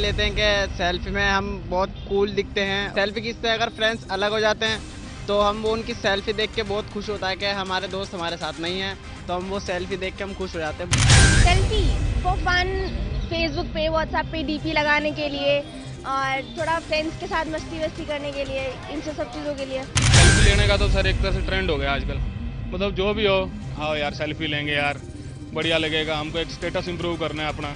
लेते हैं कि सेल्फी में हम बहुत कूल दिखते हैं। सेल्फी खींचते हैं, अगर फ्रेंड्स अलग हो जाते हैं तो हम वो उनकी सेल्फी देख के बहुत खुश होता है कि हमारे दोस्त हमारे साथ नहीं हैं, तो हम वो सेल्फी देख के हम खुश हो जाते हैं। सेल्फी फॉर फन, फेसबुक पे व्हाट्सएप पे डीपी लगाने के लिए और थोड़ा फ्रेंड्स के साथ मस्ती वस्ती करने के लिए, इन सब चीज़ों के लिए। सेल्फी लेने का तो सर एक तरह से ट्रेंड हो गया आजकल, मतलब जो भी हो, आओ यार सेल्फी लेंगे यार, बढ़िया लगेगा, हमको एक स्टेटस इंप्रूव करना है अपना,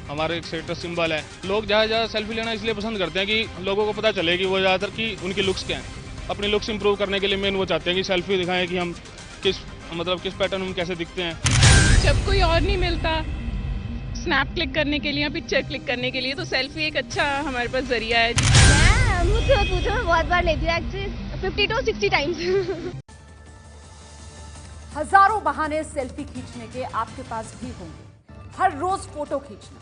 हमारा एक स्टेटस सिंबल है। लोग ज़्यादा सेल्फी लेना इसलिए पसंद करते हैं कि लोगों को पता चले कि वो ज़्यादातर कि उनकी लुक्स क्या हैं। अपनी लुक्स इंप्रूव करने के लिए मेन वो चाहते हैं कि सेल्फी दिखाएं कि हम किस पैटर्न में कैसे दिखते हैं। जब कोई और नहीं मिलता स्नैप क्लिक करने के लिए या पिक्चर क्लिक करने के लिए, तो सेल्फी एक अच्छा हमारे पास जरिया है। मुझसे मत पूछो, मैं बहुत बार लेती हूँ एक्चुअली 50 to 60 टाइम्स। हजारों बहाने सेल्फी खींचने के आपके पास भी होंगे। हर रोज फोटो खींचना,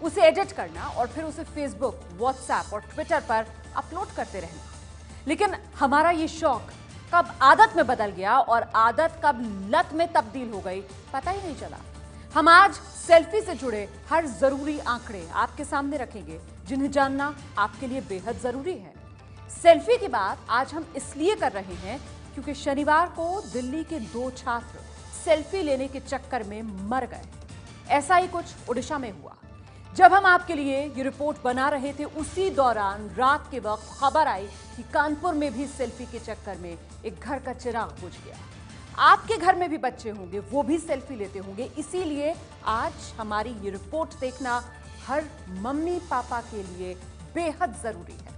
उसे एडिट करना और फिर उसे फेसबुक, व्हाट्सएप और ट्विटर पर अपलोड करते रहना। लेकिन हमारा ये शौक कब आदत में बदल गया और आदत कब लत में तब्दील हो गई, पता ही नहीं चला। हम आज सेल्फी से जुड़े हर जरूरी आंकड़े आपके सामने रखेंगे, जिन्हें जानना आपके लिए बेहद जरूरी है। सेल्फी की बात आज हम इसलिए कर रहे हैं क्योंकि शनिवार को दिल्ली के 2 छात्र सेल्फी लेने के चक्कर में मर गए। ऐसा ही कुछ ओडिशा में हुआ। जब हम आपके लिए ये रिपोर्ट बना रहे थे, उसी दौरान रात के वक्त खबर आई कि कानपुर में भी सेल्फी के चक्कर में एक घर का चिराग बुझ गया। आपके घर में भी बच्चे होंगे, वो भी सेल्फी लेते होंगे, इसीलिए आज हमारी ये रिपोर्ट देखना हर मम्मी पापा के लिए बेहद जरूरी है।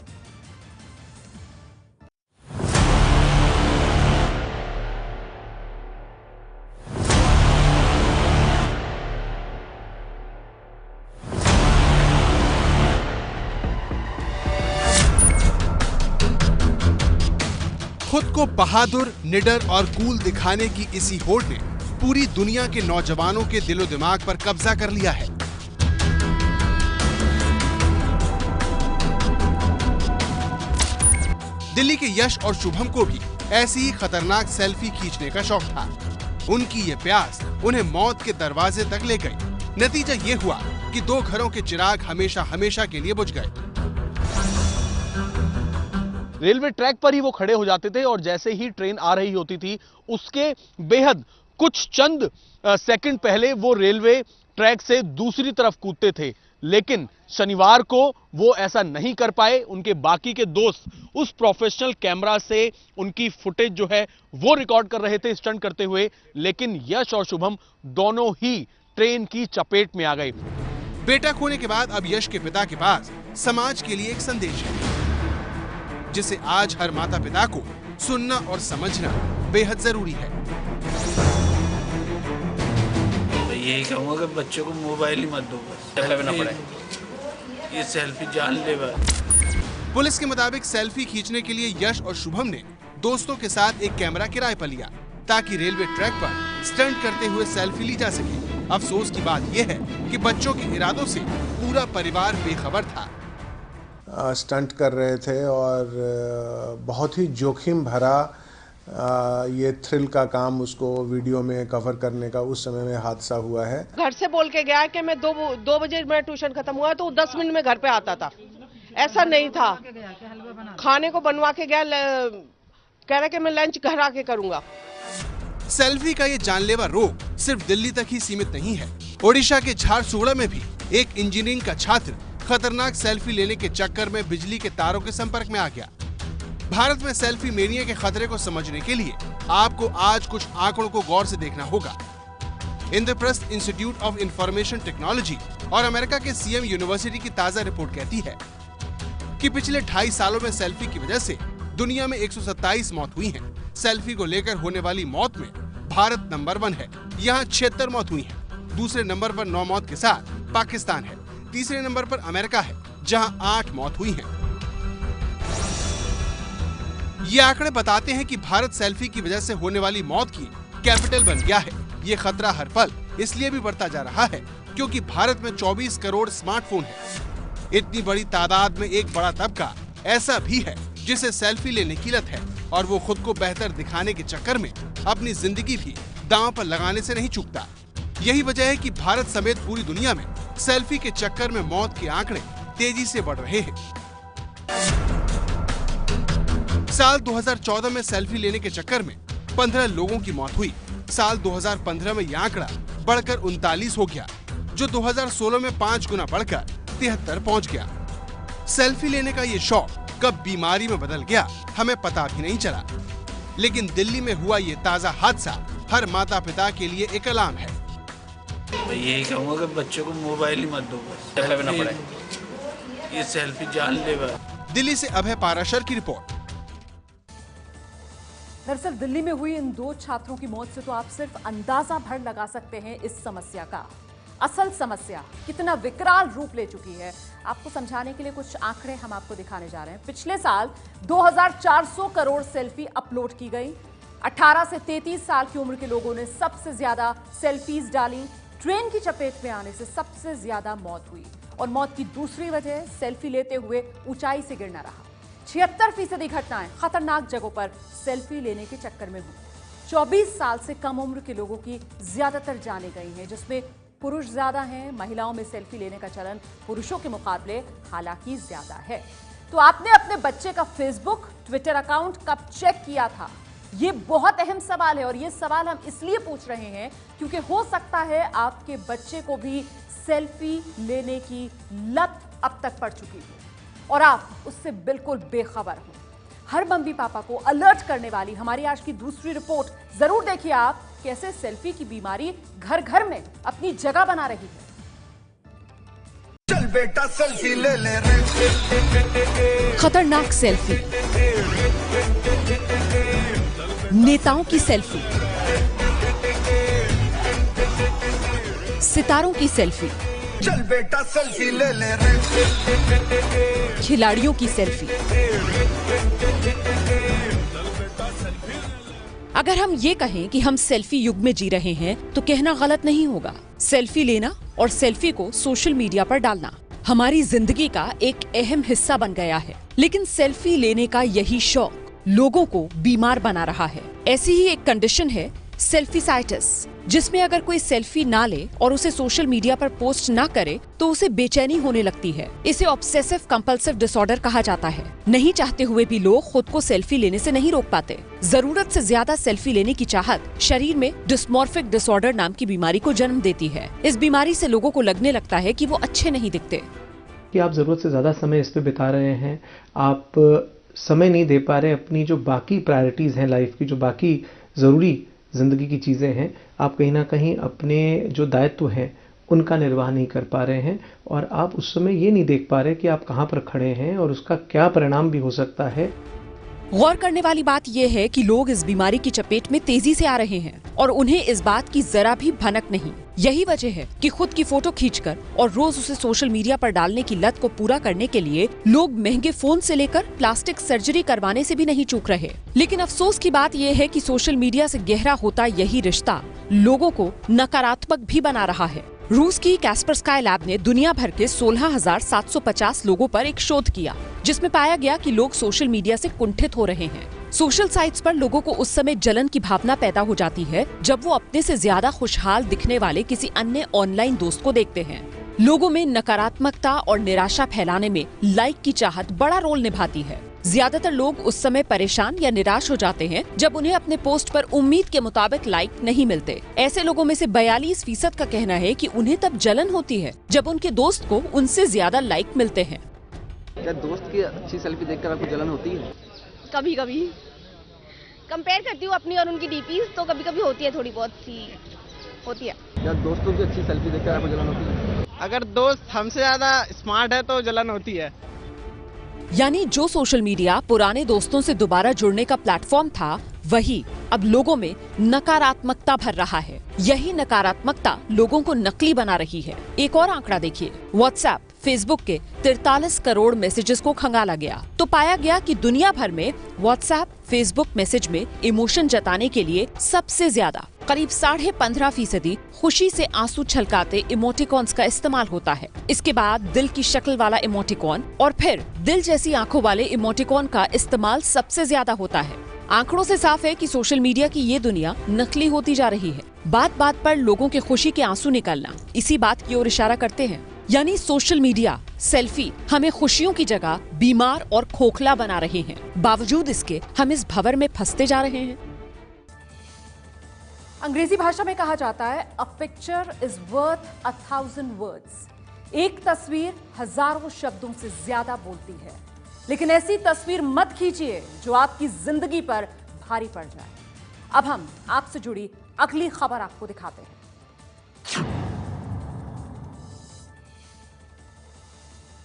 खुद को बहादुर, निडर और कूल दिखाने की इसी होड़ ने पूरी दुनिया के नौजवानों के दिलो दिमाग पर कब्जा कर लिया है। दिल्ली के यश और शुभम को भी ऐसी ही खतरनाक सेल्फी खींचने का शौक था। उनकी ये प्यास उन्हें मौत के दरवाजे तक ले गई। नतीजा ये हुआ कि 2 घरों के चिराग हमेशा हमेशा के लिए बुझ गए। रेलवे ट्रैक पर ही वो खड़े हो जाते थे और जैसे ही ट्रेन आ रही होती थी, उसके बेहद कुछ चंद सेकंड पहले वो रेलवे ट्रैक से दूसरी तरफ कूदते थे। लेकिन शनिवार को वो ऐसा नहीं कर पाए। उनके बाकी के दोस्त उस प्रोफेशनल कैमरा से उनकी फुटेज जो है वो रिकॉर्ड कर रहे थे स्टंट करते हुए, लेकिन यश और शुभम दोनों ही ट्रेन की चपेट में आ गए। बेटा खोने के बाद अब यश के पिता के पास समाज के लिए एक संदेश है, जिसे आज हर माता पिता को सुनना और समझना बेहद जरूरी है। मैं यही कहूँगा कि बच्चों को मोबाइल ही मत दो, बस ये सेल्फी जानलेवा। पुलिस के मुताबिक सेल्फी खींचने के लिए यश और शुभम ने दोस्तों के साथ एक कैमरा किराए पर लिया ताकि रेलवे ट्रैक पर स्टंट करते हुए सेल्फी ली जा सके। अफसोस की बात यह है कि बच्चों के इरादों से पूरा परिवार बेखबर था। स्टंट कर रहे थे और बहुत ही जोखिम भरा ये थ्रिल का काम उसको वीडियो में कवर करने का उस समय में हादसा हुआ है। घर से बोल के गया कि मैं 2 बजे मेरा ट्यूशन खत्म हुआ तो 10 मिनट में घर पे आता था। ऐसा नहीं था, खाने को बनवा के गया, कह रहा कि मैं लंच घर आके करूंगा। सेल्फी का ये जानलेवा रोग सिर्फ दिल्ली तक ही सीमित नहीं है। ओडिशा के झारसुगुड़ा में भी एक इंजीनियरिंग का छात्र खतरनाक सेल्फी लेने के चक्कर में बिजली के तारों के संपर्क में आ गया। भारत में सेल्फी मेनिया के खतरे को समझने के लिए आपको आज कुछ आंकड़ों को गौर से देखना होगा। Indraprastha institute of information technology और अमेरिका के सीएम यूनिवर्सिटी की ताजा रिपोर्ट कहती है कि पिछले 2.5 सालों में सेल्फी की वजह से दुनिया में 127 मौत हुई हैं। सेल्फी को लेकर होने वाली मौत में भारत नंबर 1 है, यहाँ 76 मौत हुई हैं। दूसरे नंबर पर 9 मौत के साथ पाकिस्तान है। तीसरे नंबर पर अमेरिका है, जहां 8 मौत हुई हैं। ये आंकड़े बताते हैं कि भारत सेल्फी की वजह से होने वाली मौत की कैपिटल बन गया है। ये खतरा हर पल इसलिए भी बढ़ता जा रहा है क्योंकि भारत में 24 करोड़ स्मार्टफोन है। इतनी बड़ी तादाद में एक बड़ा तबका ऐसा भी है जिसे सेल्फी लेने की लत है और वो खुद को बेहतर दिखाने के चक्कर में अपनी जिंदगी भी दांव पर लगाने से नहीं चूकता। यही वजह है कि भारत समेत पूरी दुनिया में सेल्फी के चक्कर में मौत के आंकड़े तेजी से बढ़ रहे हैं। साल 2014 में सेल्फी लेने के चक्कर में 15 लोगों की मौत हुई। साल 2015 में यह आंकड़ा बढ़कर 39 हो गया, जो 2016 में 5 गुना बढ़कर 73 पहुंच गया। सेल्फी लेने का ये शौक कब बीमारी में बदल गया, हमें पता भी नहीं चला। लेकिन दिल्ली में हुआ ये ताजा हादसा हर माता पिता के लिए एक अलार्म है। मैं यही कहूँगा कि बच्चों को मोबाइल ही मत दो, बस ये सेल्फी जानलेवा। दिल्ली से अभय पाराशर की रिपोर्ट। दरअसल दिल्ली में हुई इन 2 छात्रों की मौत से तो आप सिर्फ अंदाजा भर लगा सकते हैं इस समस्या का। असल समस्या कितना विकराल रूप ले चुकी है, आपको समझाने के लिए कुछ आंकड़े हम आपको दिखाने जा रहे हैं। पिछले साल 2400 करोड़ सेल्फी अपलोड की गई। 18 से 33 साल की उम्र के लोगों ने सबसे ज्यादा सेल्फीज डाली। ट्रेन की चपेट में आने से सबसे ज्यादा मौत हुई और मौत की दूसरी वजह सेल्फी लेते हुए ऊंचाई से गिरना रहा। 76% घटनाएं खतरनाक जगहों पर सेल्फी लेने के चक्कर में हुई। 24 साल से कम उम्र के लोगों की ज्यादातर जाने गई हैं, जिसमें पुरुष ज्यादा हैं। महिलाओं में सेल्फी लेने का चलन पुरुषों के मुकाबले हालांकि ज्यादा है। तो आपने अपने बच्चे का फेसबुक, ट्विटर अकाउंट कब चेक किया था? ये बहुत अहम सवाल है और ये सवाल हम इसलिए पूछ रहे हैं क्योंकि हो सकता है आपके बच्चे को भी सेल्फी लेने की लत अब तक पड़ चुकी हो और आप उससे बिल्कुल बेखबर हो। हर मम्मी पापा को अलर्ट करने वाली हमारी आज की दूसरी रिपोर्ट जरूर देखिए आप, कैसे सेल्फी की बीमारी घर घर में अपनी जगह बना रही है। चल बेटा सेल्फी ले ले रे। खतरनाक सेल्फी, नेताओं की सेल्फी, सितारों की सेल्फी, चल बेटा सेल्फी ले ले रे। खिलाड़ियों की सेल्फी। अगर हम ये कहें कि हम सेल्फी युग में जी रहे हैं तो कहना गलत नहीं होगा। सेल्फी लेना और सेल्फी को सोशल मीडिया पर डालना हमारी जिंदगी का एक अहम हिस्सा बन गया है। लेकिन सेल्फी लेने का यही शौक लोगों को बीमार बना रहा है। ऐसी ही एक कंडीशन है सेल्फीसाइटिस, जिसमें अगर कोई सेल्फी ना ले और उसे सोशल मीडिया पर पोस्ट ना करे तो उसे बेचैनी होने लगती है। इसे ऑब्सेसिव कंपल्सिव डिसऑर्डर कहा जाता है। नहीं चाहते हुए भी लोग खुद को सेल्फी लेने से नहीं रोक पाते। जरूरत से ज्यादा सेल्फी लेने की चाहत शरीर में डिस्मॉर्फिक डिसऑर्डर नाम की बीमारी को जन्म देती है। इस बीमारी से लोगों को लगने लगता है कि वो अच्छे नहीं दिखते, कि आप जरूरत से ज्यादा समय इस पे बिता रहे हैं, आप समय नहीं दे पा रहे अपनी जो बाकी प्रायोरिटीज हैं लाइफ की, जो बाकी जरूरी जिंदगी की चीजें हैं, आप कहीं ना कहीं अपने जो दायित्व हैं उनका निर्वाह नहीं कर पा रहे हैं और आप उस समय ये नहीं देख पा रहे कि आप कहां पर खड़े हैं और उसका क्या परिणाम भी हो सकता है। गौर करने वाली बात यह है कि लोग इस बीमारी की चपेट में तेजी से आ रहे हैं और उन्हें इस बात की जरा भी भनक नहीं। यही वजह है कि खुद की फोटो खींचकर और रोज उसे सोशल मीडिया पर डालने की लत को पूरा करने के लिए लोग महंगे फोन से लेकर प्लास्टिक सर्जरी करवाने से भी नहीं चूक रहे। लेकिन अफसोस की बात यह है कि सोशल मीडिया से गहरा होता यही रिश्ता लोगों को नकारात्मक भी बना रहा है। रूस की कैस्परस्काई लैब ने दुनिया भर के 16,750 लोगों पर एक शोध किया, जिसमें पाया गया कि लोग सोशल मीडिया से कुंठित हो रहे हैं। सोशल साइट्स पर लोगों को उस समय जलन की भावना पैदा हो जाती है जब वो अपने से ज्यादा खुशहाल दिखने वाले किसी अन्य ऑनलाइन दोस्त को देखते हैं। लोगों में नकारात्मकता और निराशा फैलाने में लाइक की चाहत बड़ा रोल निभाती है। ज्यादातर लोग उस समय परेशान या निराश हो जाते हैं जब उन्हें अपने पोस्ट पर उम्मीद के मुताबिक लाइक नहीं मिलते। ऐसे लोगों में से 42% का कहना है कि उन्हें तब जलन होती है जब उनके दोस्त को उनसे ज्यादा लाइक मिलते हैं। क्या दोस्त की अच्छी सेल्फी देखकर आपको जलन होती है? कभी कभी कंपेयर करती हूँ अपनी और उनकी डीपीज, तो कभी कभी होती है, थोड़ी बहुत सी होती है। क्या दोस्तों की अच्छी सेल्फी देखकर आपको जलन होती है? अगर दोस्त हमसे ज्यादा स्मार्ट है तो जलन होती है। यानी जो सोशल मीडिया पुराने दोस्तों से दोबारा जुड़ने का प्लेटफॉर्म था, वही अब लोगों में नकारात्मकता भर रहा है। यही नकारात्मकता लोगों को नकली बना रही है। एक और आंकड़ा देखिए, व्हाट्सएप, फेसबुक के 43 करोड़ मैसेजेस को खंगाला गया तो पाया गया कि दुनिया भर में व्हाट्सएप, फेसबुक मैसेज में इमोशन जताने के लिए सबसे ज्यादा करीब 15.5% खुशी से आंसू छलकाते इमोटिकॉन्स का इस्तेमाल होता है। इसके बाद दिल की शक्ल वाला इमोटिकॉन और फिर दिल जैसी आंखों वाले इमोटिकॉन का इस्तेमाल सबसे ज्यादा होता है। आंकड़ों से साफ है कि सोशल मीडिया की ये दुनिया नकली होती जा रही है। बात बात पर लोगों के खुशी के आंसू निकलना इसी बात की ओर इशारा करते हैं। यानी सोशल मीडिया, सेल्फी हमें खुशियों की जगह बीमार और खोखला बना रहे हैं। बावजूद इसके हम इस भंवर में फंसते जा रहे हैं। अंग्रेजी भाषा में कहा जाता है a picture is worth 1000 words. एक तस्वीर हजारों शब्दों से ज्यादा बोलती है। लेकिन ऐसी तस्वीर मत खींचिए जो आपकी जिंदगी पर भारी पड़ जाए। अब हम आपसे जुड़ी अगली खबर आपको दिखाते हैं।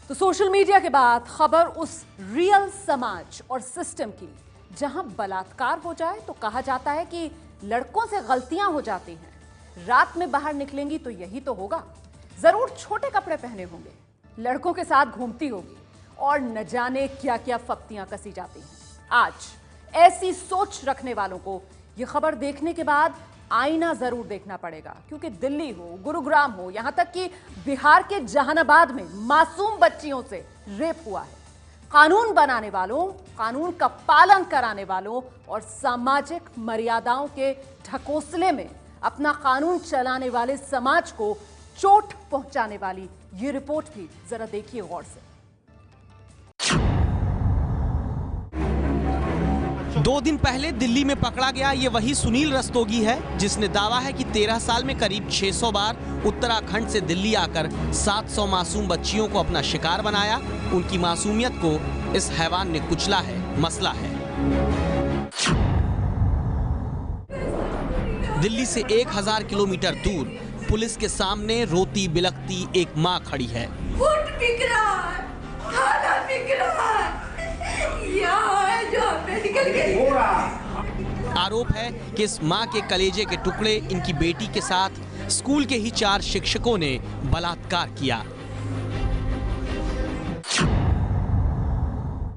तो सोशल मीडिया के बाद खबर उस रियल समाज और सिस्टम की जहां बलात्कार हो जाए तो कहा जाता है कि लड़कों से गलतियां हो जाती हैं। रात में बाहर निकलेंगी तो यही तो होगा, जरूर छोटे कपड़े पहने होंगे, लड़कों के साथ घूमती होगी और न जाने क्या क्या फप्तियां कसी जाती हैं। आज ऐसी सोच रखने वालों को यह खबर देखने के बाद आईना जरूर देखना पड़ेगा, क्योंकि दिल्ली हो, गुरुग्राम हो, यहां तक कि बिहार के जहानाबाद में मासूम बच्चियों से रेप हुआ है। कानून बनाने वालों, कानून का पालन कराने वालों और सामाजिक मर्यादाओं के ढकोसले में अपना कानून चलाने वाले समाज को चोट पहुंचाने वाली ये रिपोर्ट भी जरा देखिए गौर से। 2 दिन पहले दिल्ली में पकड़ा गया ये वही सुनील रस्तोगी है जिसने दावा है कि 13 साल में करीब 600 बार उत्तराखंड से दिल्ली आकर 700 मासूम बच्चियों को अपना शिकार बनाया। उनकी मासूमियत को इस हैवान ने कुचला है, मसला है। दिल्ली से 1000 किलोमीटर दूर पुलिस के सामने रोती बिलखती एक माँ खड़ी है। आरोप है कि इस मां के कलेजे के टुकड़े इनकी बेटी के साथ स्कूल के ही 4 शिक्षकों ने बलात्कार किया।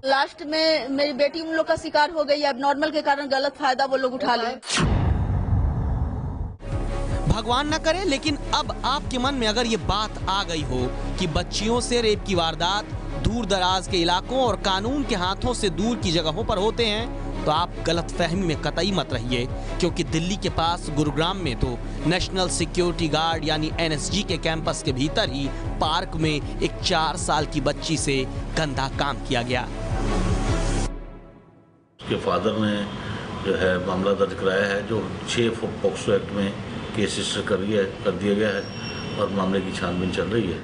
लास्ट में मेरी बेटी उन लोग का शिकार हो गई। अब नॉर्मल के कारण गलत फायदा वो लोग उठा ले। भगवान न करे, लेकिन अब आपके मन में अगर ये बात आ गई हो कि बच्चियों से रेप की वारदात दूर दराज के इलाकों और कानून के हाथों से दूर की जगहों पर होते हैं, तो आप गलतफहमी में कतई मत रहिए, क्योंकि दिल्ली के पास गुरुग्राम में तो नेशनल सिक्योरिटी गार्ड यानी एनएसजी के कैंपस के भीतर ही पार्क में एक 4 साल की बच्ची से गंदा काम किया गया। उसके फादर ने जो है मामला दर्ज कराया है, जो 6 पॉक्सो एक्ट में केस रजिस्टर कर दिया गया है और मामले की छानबीन चल रही है।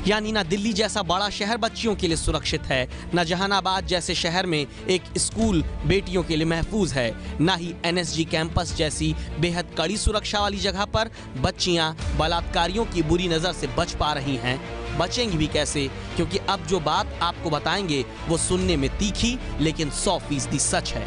यानी ना दिल्ली जैसा बड़ा शहर बच्चियों के लिए सुरक्षित है, ना जहानाबाद जैसे शहर में एक स्कूल बेटियों के लिए महफूज है, ना ही एनएसजी कैंपस जैसी बेहद कड़ी सुरक्षा वाली जगह पर बच्चियां बलात्कारियों की बुरी नजर से बच पा रही हैं। बचेंगी भी कैसे, क्योंकि अब जो बात आपको बताएंगे वो सुनने में तीखी लेकिन 100% सच है।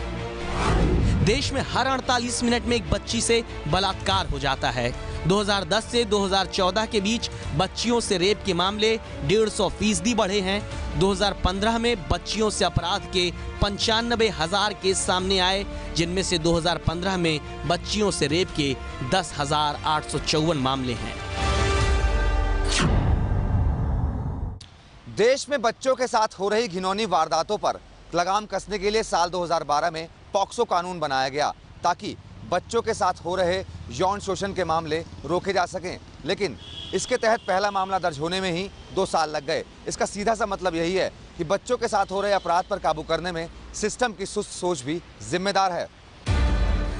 देश में हर 48 मिनट में एक बच्ची से बलात्कार हो जाता है। 2010 से 2014 के बीच बच्चियों से रेप के मामले 150% बढ़े हैं। 2015 में बच्चियों से अपराध के 95,000 केस सामने आए, जिनमें से 2015 में बच्चियों से रेप के 10,854 मामले हैं। देश में बच्चों के साथ हो रही घिनौनी वारदातों पर लगाम कसने के लिए साल 2012 में पॉक्सो कानून बनाया गया, ताकि बच्चों के साथ हो रहे यौन शोषण के मामले रोके जा सकें। लेकिन इसके तहत पहला मामला दर्ज होने में ही 2 साल लग गए। इसका सीधा सा मतलब यही है कि बच्चों के साथ हो रहे अपराध पर काबू करने में सिस्टम की सुस्त सोच भी जिम्मेदार है।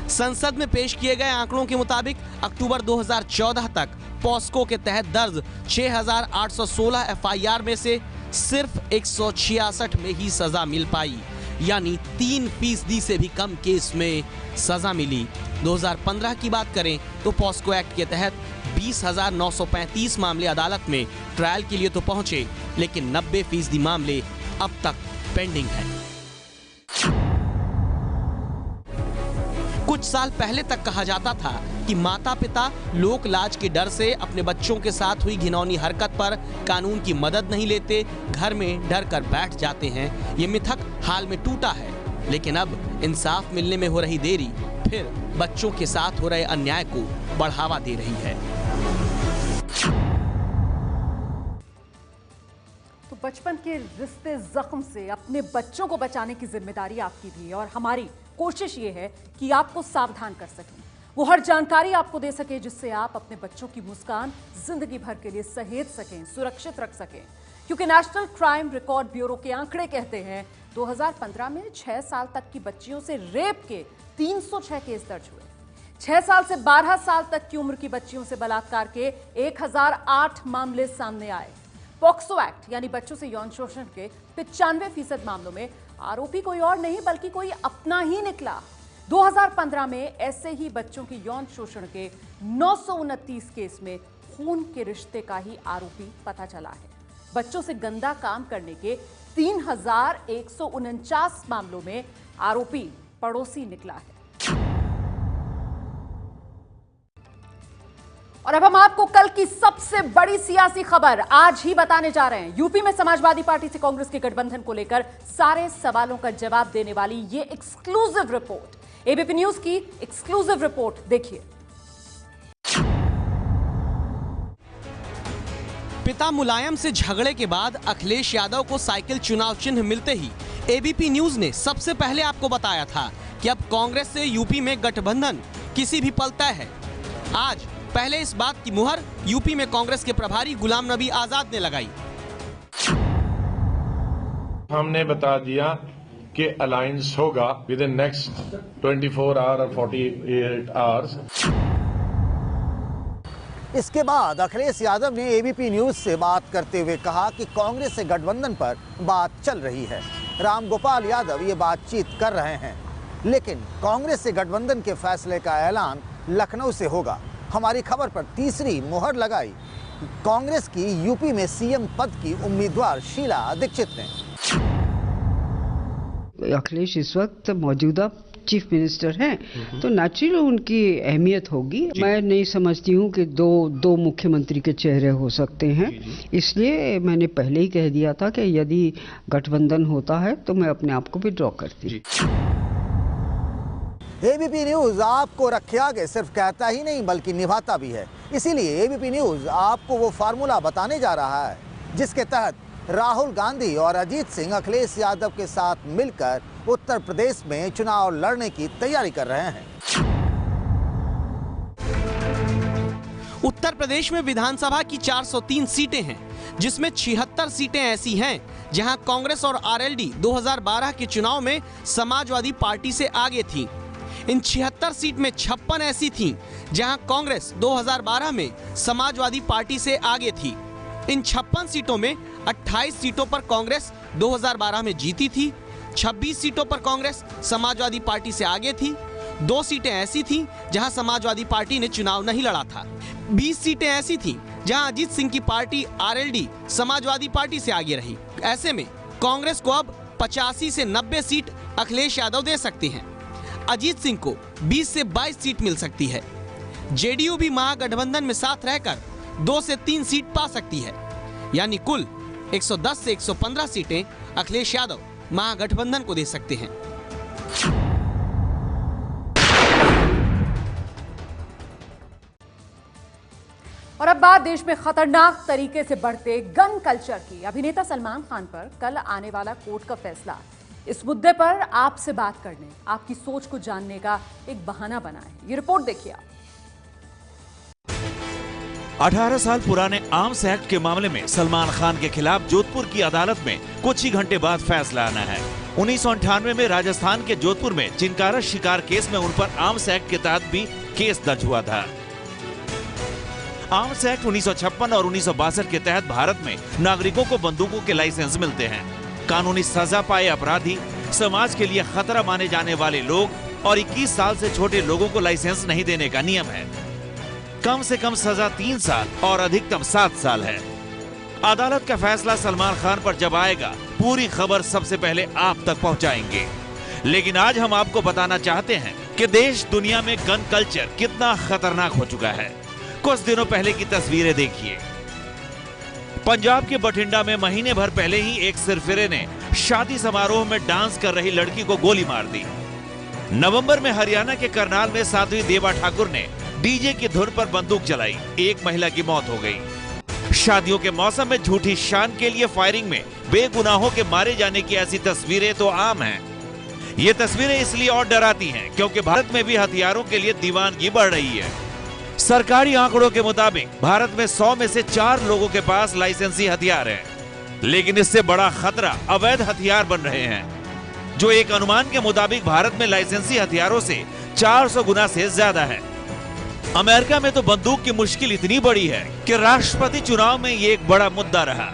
संसद में पेश किए गए आंकड़ों के मुताबिक अक्टूबर 2014 तक पॉस्को के तहत दर्ज 6,816 एफआईआर में से सिर्फ 166 में ही सजा मिल पाई, यानी 3% से भी कम केस में सजा मिली। 2015 की बात करें तो पॉस्को एक्ट के तहत 20,935 मामले अदालत में ट्रायल के लिए तो पहुंचे, लेकिन 90% मामले अब तक पेंडिंग हैं। कुछ साल पहले तक कहा जाता था कि माता पिता लोक लाज के डर से अपने बच्चों के साथ हुई घिनौनी हरकत पर कानून की मदद नहीं लेते, घर में डर कर बैठ जाते हैं। ये मिथक हाल में टूटा है, लेकिन अब इंसाफ मिलने में हो रही देरी फिर बच्चों के साथ हो रहे अन्याय को बढ़ावा दे रही है। तो बचपन के रिश्ते जख्म से अपने बच्चों को बचाने की जिम्मेदारी आपकी भी है, और हमारी कोशिश ये है कि आपको सावधान कर सकें। वो हर जानकारी आपको दे सके जिससे आप अपने बच्चों की मुस्कान जिंदगी भर के लिए सहेज सकें, सुरक्षित रख सकें। क्योंकि नेशनल क्राइम रिकॉर्ड ब्यूरो के आंकड़े कहते हैं 2015 में 6 साल तक की बच्चियों से रेप के 306 केस दर्ज हुए। 6 साल से 12 साल तक की उम्र की बच्चियों से बलात्कार के 1008 मामले सामने आए। पॉक्सो एक्ट यानी बच्चों से यौन शोषण के 95% मामलों में आरोपी कोई और नहीं बल्कि कोई अपना ही निकला। 2015 में ऐसे ही बच्चों के यौन शोषण के 929 केस में खून के रिश्ते का ही आरोपी पता चला है। बच्चों से गंदा काम करने के 3149 मामलों में आरोपी पड़ोसी निकला है। और अब हम आपको कल की सबसे बड़ी सियासी खबर आज ही बताने जा रहे हैं। यूपी में समाजवादी पार्टी से कांग्रेस के गठबंधन को लेकर सारे सवालों का जवाब देने वाली ये एक्सक्लूसिव रिपोर्ट, एबीपी न्यूज की एक्सक्लूसिव रिपोर्ट देखिए। पिता मुलायम से झगड़े के बाद अखिलेश यादव को साइकिल चुनाव चिन्ह मिलते ही एबीपी न्यूज ने सबसे पहले आपको बताया था कि अब कांग्रेस से यूपी में गठबंधन किसी भी पल तय है। आज पहले इस बात की मुहर यूपी में कांग्रेस के प्रभारी गुलाम नबी आजाद ने लगाई। हमने बता दिया कि अलायंस होगा विद इन नेक्स्ट 24 आवर और 48 आवर्स। इसके बाद अखिलेश यादव ने एबीपी न्यूज से बात करते हुए कहा कि कांग्रेस से गठबंधन पर बात चल रही है। रामगोपाल यादव ये बातचीत कर रहे हैं, लेकिन कांग्रेस से गठबंधन के फैसले का ऐलान लखनऊ से होगा। हमारी खबर पर तीसरी मुहर लगाई कांग्रेस की यूपी में सीएम पद की उम्मीदवार शीला दीक्षित ने। अखिलेश इस वक्त मौजूदा चीफ मिनिस्टर हैं, तो नेचुरली उनकी अहमियत होगी। मैं नहीं समझती हूँ कि दो मुख्यमंत्री के चेहरे हो सकते हैं, इसलिए मैंने पहले ही कह दिया था कि यदि गठबंधन होता है तो मैं अपने आप को विड्रॉ करती। एबीपी न्यूज आपको रखे आगे सिर्फ कहता ही नहीं बल्कि निभाता भी है। इसीलिए एबीपी न्यूज आपको वो फार्मूला बताने जा रहा है जिसके तहत राहुल गांधी और अजीत सिंह अखिलेश यादव के साथ मिलकर उत्तर प्रदेश में चुनाव लड़ने की तैयारी कर रहे हैं। उत्तर प्रदेश में विधानसभा की 403 सीटें हैं, जिसमें 76 सीटें ऐसी हैं जहां कांग्रेस और आरएलडी 2012 के चुनाव में समाजवादी पार्टी से आगे थी। इन 76 सीट में 56 ऐसी थीं जहां कांग्रेस 2012 में समाजवादी पार्टी से आगे थी। इन 56 सीटों में 28 सीटों पर कांग्रेस 2012 में जीती थी, 26 सीटों पर कांग्रेस समाजवादी पार्टी से आगे थी, 2 सीटें ऐसी थीं जहां समाजवादी पार्टी ने चुनाव नहीं लड़ा था, 20 सीटें ऐसी थीं जहां अजीत सिंह की पार्टी आरएलडी समाजवादी पार्टी से आगे रही। ऐसे में कांग्रेस को अब 85 से 90 सीट अखिलेश यादव दे सकते हैं। अजीत सिंह को 20 से 22 सीट मिल सकती है। जेडीयू भी महागठबंधन में साथ रहकर 2 से 3 सीट पा सकती है, यानी कुल 110 से 115 सीटें अखिलेश यादव महागठबंधन को दे सकते हैं। और अब बात देश में खतरनाक तरीके से बढ़ते गन कल्चर की। अभिनेता सलमान खान पर कल आने वाला कोर्ट का फैसला इस मुद्दे पर आपसे बात करने, आपकी सोच को जानने का एक बहाना बना है। ये रिपोर्ट देखिए आप। 18 साल पुराने आर्म्स एक्ट के मामले में सलमान खान के खिलाफ जोधपुर की अदालत में कुछ ही घंटे बाद फैसला आना है। 1998 में राजस्थान के जोधपुर में चिनकारा शिकार केस में उन पर आर्म्स एक्ट के तहत भी केस दर्ज हुआ था। आर्म्स एक्ट 1956 और 1962 के तहत भारत में नागरिकों को बंदूकों के लाइसेंस मिलते हैं। कानूनी सजा पाए अपराधी, समाज के लिए खतरा माने जाने वाले लोग और 21 साल से छोटे लोगों को लाइसेंस नहीं देने का नियम है। कम से कम सजा 3 साल और अधिकतम 7 साल है। अदालत का फैसला सलमान खान पर जब आएगा, पूरी खबर सबसे पहले आप तक पहुंचाएंगे। लेकिन आज हम आपको बताना चाहते हैं कि देश दुनिया में गन कल्चर कितना खतरनाक हो चुका है। कुछ दिनों पहले की तस्वीरें देखिए। पंजाब के बठिंडा में महीने भर पहले ही एक सिरफिरे ने शादी समारोह में डांस कर रही लड़की को गोली मार दी। नवंबर में हरियाणा के करनाल में साध्वी देवा ठाकुर ने डीजे की धुन पर बंदूक चलाई, एक महिला की मौत हो गई। शादियों के मौसम में झूठी शान के लिए फायरिंग में बेगुनाहों के मारे जाने की ऐसी तस्वीरें तो आम हैं। ये तस्वीरें इसलिए और डराती हैं क्योंकि भारत में भी हथियारों के लिए दीवानगी बढ़ रही है। सरकारी आंकड़ों के मुताबिक भारत में 100 में से 4 लोगों के पास लाइसेंसी हथियार हैं। लेकिन इससे बड़ा खतरा अवैध हथियार बन रहे हैं, जो एक अनुमान के मुताबिक भारत में लाइसेंसी हथियारों से 400 गुना से ज्यादा है। अमेरिका में तो बंदूक की मुश्किल इतनी बड़ी है कि राष्ट्रपति चुनाव में ये एक बड़ा मुद्दा रहा।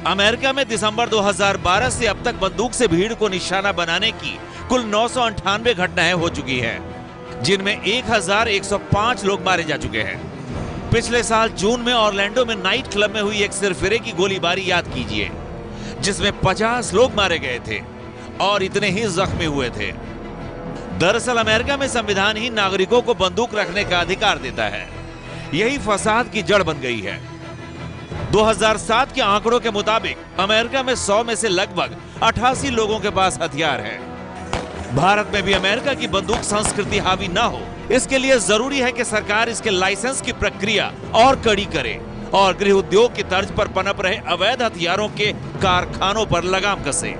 अमेरिका में दिसंबर 2012 से अब तक बंदूक से भीड़ को निशाना बनाने की कुल 998 घटनाएं हो चुकी हैं, जिनमें 1105 लोग मारे जा चुके हैं। पिछले साल जून में ऑरलैंडो में नाइट क्लब में हुई एक सिरफिरे की गोलीबारी याद कीजिए, जिसमें 50 लोग मारे गए थे और इतने ही जख्मी हुए थे। दरअसल अमेरिका में संविधान ही नागरिकों को बंदूक रखने का अधिकार देता है। यही फसाद की जड़ बन गई है। 2007 के आंकड़ों के मुताबिक अमेरिका में 100 में से लगभग 88 लोगों के पास हथियार है। भारत में भी अमेरिका की बंदूक संस्कृति हावी ना हो, इसके लिए जरूरी है कि सरकार इसके लाइसेंस की प्रक्रिया और कड़ी करे और गृह उद्योग की तर्ज पर पनप रहे अवैध हथियारों के कारखानों पर लगाम कसे।